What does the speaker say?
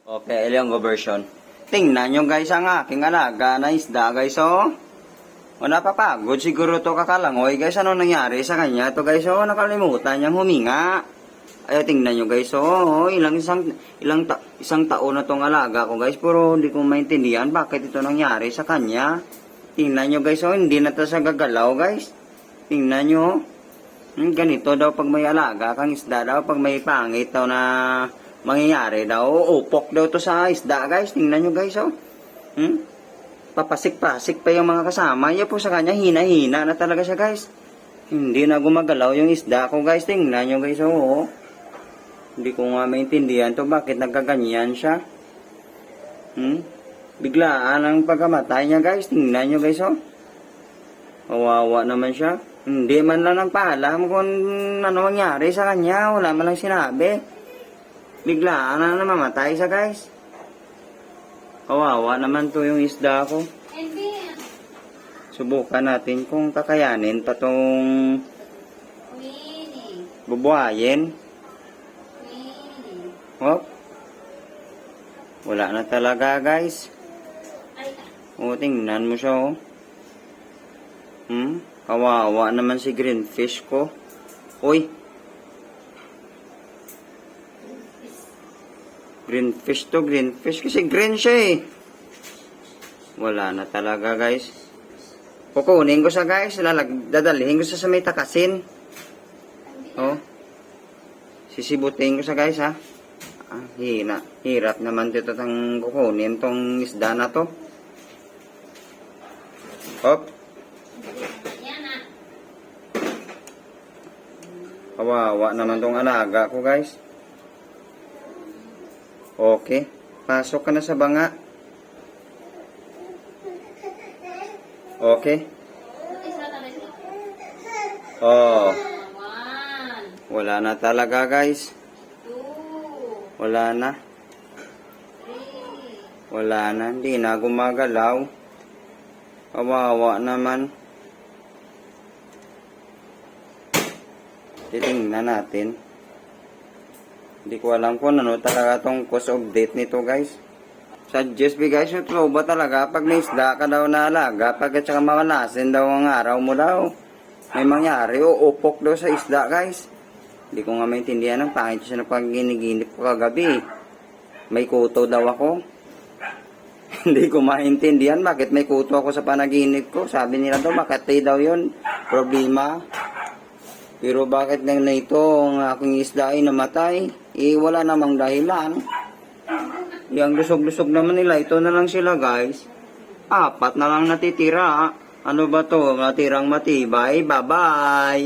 Okay, Ilonggo version. Tingnan nyo guys ang aking alaga na isda guys oh. O napapagod siguro to kakalangoy guys. Ano nangyari sa kanya to guys oh. Nakalimutan niyang huminga. Ay tingnan nyo guys oh. Isang taon na tong alaga ko guys. Pero hindi ko maintindihan bakit ito nangyari sa kanya. Tingnan nyo guys oh. Hindi na to sa gagalaw guys. Tingnan nyo oh. Ganito daw pag may alaga kang isda daw. Pag may pangit daw na mangyayari daw, upok daw to sa isda guys. Tingnan nyo guys oh. Papasik-pasik pa yung mga kasama. Yan po sa kanya, hina-hina na talaga siya guys. Hindi na gumagalaw yung isda ko guys. Tingnan nyo guys oh. Hindi ko nga maintindihan to bakit nagkaganyan siya. Biglaan ang pagkamatay niya guys. Tingnan nyo guys oh. Kawawa naman siya. Hindi man lang nagpaalam kung ano mangyari sa kanya. Wala man lang sinabi. Biglaan na namamatay siya guys. Kawawa naman to yung isda ko. Subukan natin kung kakayanin pa tong bubuhayin. Hop. Wala na talaga guys. O tingnan mo siya oh. Kawawa naman si greenfish ko. Uy. Greenfish to, greenfish. Kasi green siya eh. Wala na talaga guys. Kukunin ko sa guys. Dadalhin ko sa may takasin. Oh. Sisibutin ko sa guys ha. Hirap naman dito tang kukunin tong isda na to. Hop. Kawawa naman tong alaga ko guys. Okay. Pasok ka na sa banga. Okay. Oh. Wala na talaga guys. Wala na. Wala na. Hindi na gumagalaw. Kawawa naman. Titingnan natin. Hindi ko alam kung ano talaga tong cause of death nito guys. Suggest me guys, yung ba talaga pag may isda ka daw na alaga, pag at saka mawalasin daw ang araw mo daw, may mangyari o upok daw sa isda guys. Hindi ko nga maintindihan ang pangit siya na pag giniginip ko kagabi. May kuto daw ako. Hindi ko maintindihan bakit may kuto ako sa panaginip ko. Sabi nila daw makatay daw yun. Problema. Pero bakit na ito ang aking isda ay namatay? Wala namang dahilan. Yung lusog-lusog naman nila, ito na lang sila guys. 4 na lang natitira. Ano ba to? Natirang matibay. Bye-bye!